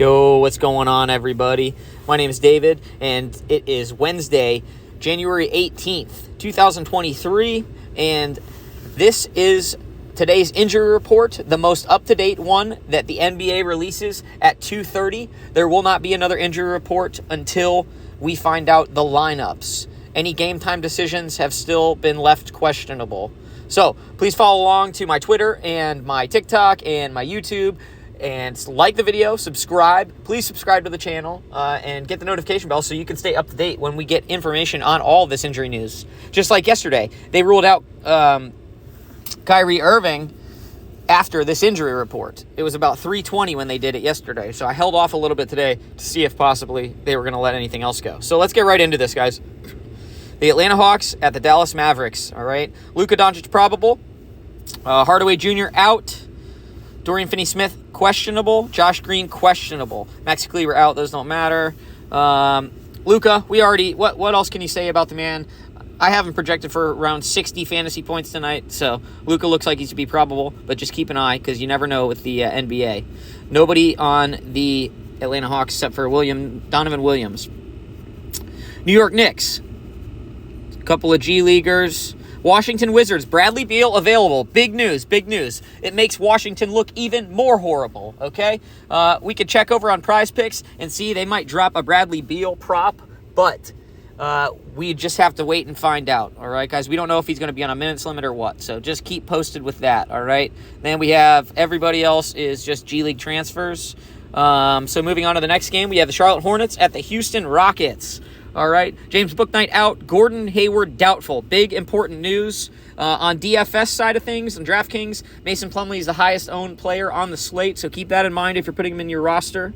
Yo, what's going on, everybody? My name is David, and it is Wednesday, January 18th, 2023, and this is today's injury report, the most up-to-date one that the NBA releases at 2:30. There will not be another injury report until we find out the lineups. Any game time decisions have still been left questionable. So please follow along to my Twitter and my TikTok and my YouTube, and like the video, subscribe. Please subscribe to the channel and get the notification bell so you can stay up to date when we get information on all this injury news. Just like yesterday, they ruled out Kyrie Irving after this injury report. It was about 3:20 when they did it yesterday, so I held off a little bit today to see if possibly they were going to let anything else go. So let's get right into this, guys. The Atlanta Hawks at the Dallas Mavericks, all right? Luka Doncic probable. Hardaway Jr. out. Dorian Finney-Smith questionable. Josh Green questionable. Maxi Kleber out. Those don't matter. Luka, we already... What else can you say about the man? I have him projected for around 60 fantasy points tonight, so Luka looks like he's to be probable, but just keep an eye because you never know with the NBA. Nobody on the Atlanta Hawks except for Donovan Williams. New York Knicks. A couple of G Leaguers. Washington Wizards, Bradley Beal available. Big news, big news. It makes Washington look even more horrible, okay? We could check over on prizepicks and see they might drop a Bradley Beal prop, but we just have to wait and find out, all right, guys? We don't know if he's going to be on a minutes limit or what, so just keep posted with that, all right? Then we have everybody else is just G League transfers. So moving on to the next game, we have the Charlotte Hornets at the Houston Rockets. All right, James Bouknight out. Gordon Hayward doubtful. Big important news on DFS side of things. On DraftKings, Mason Plumlee is the highest owned player on the slate, so keep that in mind if you're putting him in your roster.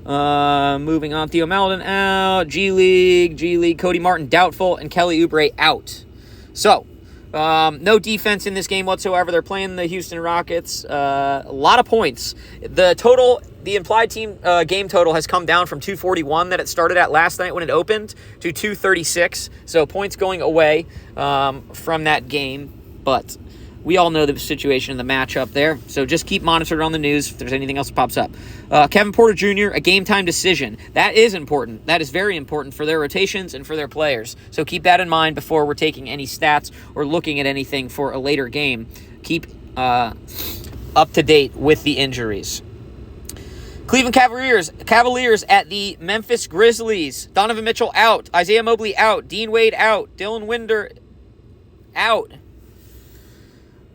Moving on, Theo Maledon out. G League, Cody Martin doubtful, and Kelly Oubre out. So, no defense in this game whatsoever. They're playing the Houston Rockets. A lot of points. The implied team game total has come down from 241 that it started at last night when it opened to 236. So points going away from that game. But we all know the situation in the matchup there. So just keep monitoring on the news if there's anything else that pops up. Kevin Porter Jr., a game time decision. That is important. That is very important for their rotations and for their players. So keep that in mind before we're taking any stats or looking at anything for a later game. Keep up to date with the injuries. Cleveland Cavaliers at the Memphis Grizzlies. Donovan Mitchell out. Isaiah Mobley out. Dean Wade out. Dylan Winder out.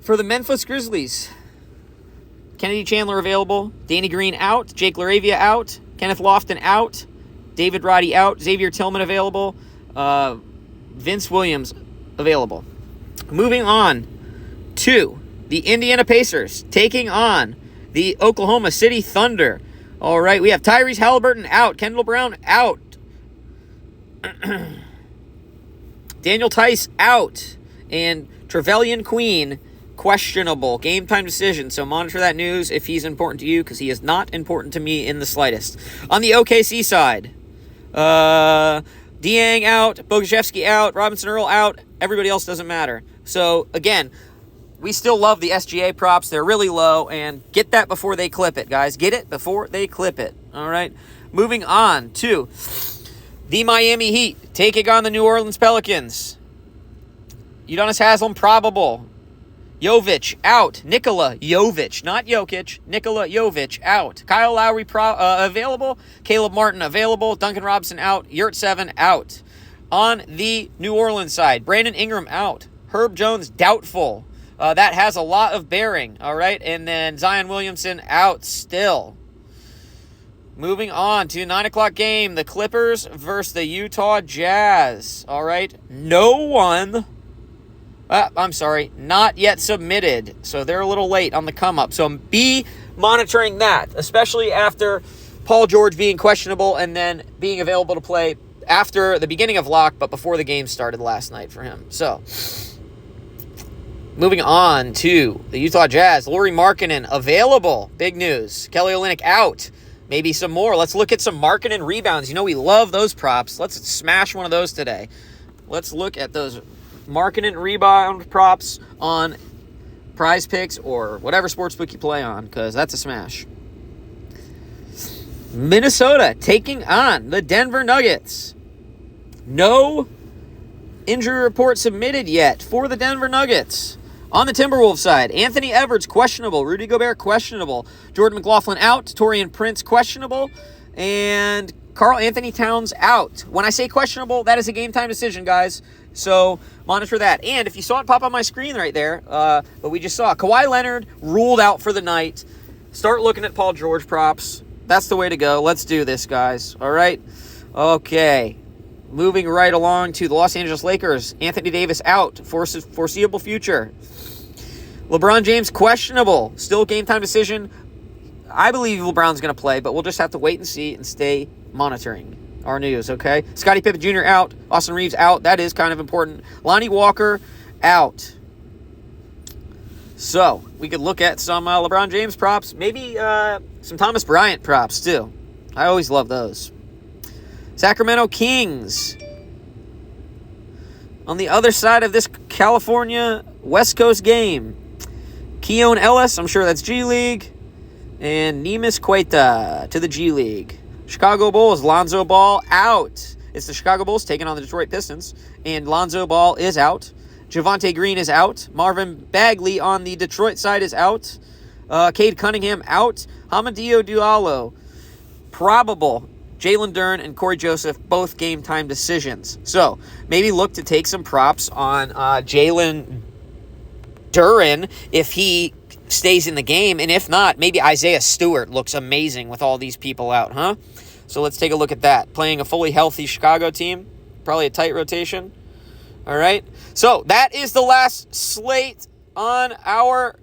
For the Memphis Grizzlies, Kennedy Chandler available. Danny Green out. Jake LaRavia out. Kenneth Lofton out. David Roddy out. Xavier Tillman available. Vince Williams available. Moving on to the Indiana Pacers taking on the Oklahoma City Thunder. All right, we have Tyrese Halliburton out. Kendall Brown out. Daniel Tice out. And Trevelyan Queen questionable. Game time decision. So monitor that news if he's important to you, because he is not important to me in the slightest. On the OKC side, Dieng out. Bogashevsky out. Robinson Earl out. Everybody else doesn't matter. So, again, we still love the SGA props. They're really low, and get that before they clip it, guys. Get it before they clip it, all right? Moving on to the Miami Heat taking on the New Orleans Pelicans. Udonis Haslem probable. Jovic out. Nikola Jovic, not Jokic. Nikola Jovic out. Kyle Lowry available. Caleb Martin available. Duncan Robinson out. Yurtseven out. On the New Orleans side, Brandon Ingram out. Herb Jones doubtful. That has a lot of bearing, all right? And then Zion Williamson out still. Moving on to 9 o'clock game, the Clippers versus the Utah Jazz, all right? Not yet submitted, so they're a little late on the come-up. So be monitoring that, especially after Paul George being questionable and then being available to play after the beginning of lock, but before the game started last night for him. So moving on to the Utah Jazz. Lauri Markkanen available. Big news. Kelly Olynyk out. Maybe some more. Let's look at some Markkanen rebounds. You know we love those props. Let's smash one of those today. Let's look at those Markkanen rebound props on prizepicks or whatever sportsbook you play on, because that's a smash. Minnesota taking on the Denver Nuggets. No injury report submitted yet for the Denver Nuggets. On the Timberwolves side, Anthony Edwards questionable, Rudy Gobert questionable, Jordan McLaughlin out, Taurean Prince questionable, and Karl Anthony Towns out. When I say questionable, that is a game-time decision, guys. So monitor that. And if you saw it pop on my screen right there, but we just saw Kawhi Leonard ruled out for the night. Start looking at Paul George props. That's the way to go. Let's do this, guys. All right? Okay. Moving right along to the Los Angeles Lakers. Anthony Davis out for foreseeable future. LeBron James questionable. Still game-time decision. I believe LeBron's going to play, but we'll just have to wait and see and stay monitoring our news, okay? Scottie Pippen Jr. out. Austin Reeves out. That is kind of important. Lonnie Walker out. So, we could look at some LeBron James props. Maybe some Thomas Bryant props, too. I always love those. Sacramento Kings. On the other side of this California West Coast game, Keon Ellis, I'm sure that's G League, and Neemias Queta to the G League. Chicago Bulls, Lonzo Ball out. It's the Chicago Bulls taking on the Detroit Pistons, and Lonzo Ball is out. Javonte Green is out. Marvin Bagley on the Detroit side is out. Cade Cunningham out. Hamidou Diallo, probable. Jalen Duren and Corey Joseph, both game-time decisions. So, maybe look to take some props on Jalen Duren if he stays in the game. And if not, maybe Isaiah Stewart looks amazing with all these people out, huh? So, let's take a look at that. Playing a fully healthy Chicago team. Probably a tight rotation. All right. So, that is the last slate on our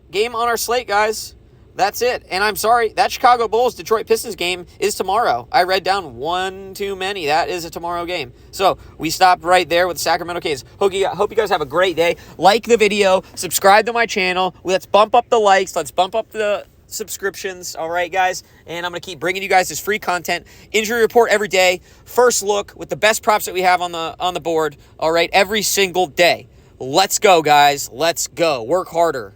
game on our slate, guys. That's it. And I'm sorry, that Chicago Bulls-Detroit Pistons game is tomorrow. I read down one too many. That is a tomorrow game. So we stopped right there with the Sacramento Kings. Hope you guys have a great day. Like the video. Subscribe to my channel. Let's bump up the likes. Let's bump up the subscriptions. All right, guys. And I'm going to keep bringing you guys this free content. Injury report every day. First look with the best props that we have on the board. All right, every single day. Let's go, guys. Let's go. Work harder.